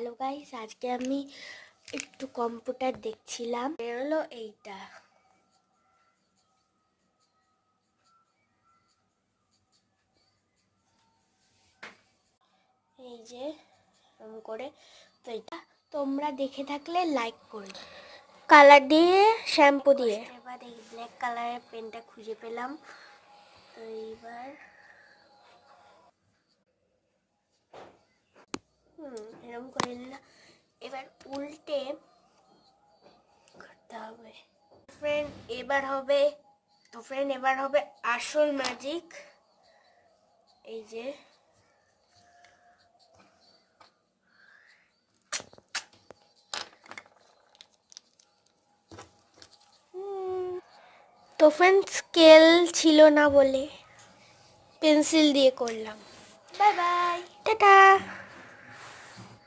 Hello guys, আজকে আমি একটু কম্পিউটার দেখছিলাম, বেরোলো এইটা। এই যে এরকম করে, তো এটা তোমরা দেখে থাকলে লাইক করে কালার দিয়ে, শ্যাম্পু দিয়ে। এবার এই ব্ল্যাক কালারের পেনটা খুঁজে পেলাম, তো এইবার এরকম করে নিলাম। এবার উল্টে করতে হবে ফ্রেন্ড। এবার হবে আসল ম্যাজিক। এই যে তো ফ্রেন্ড, স্কেল ছিল না বলে পেন্সিল দিয়ে করলাম। Bye bye, tata.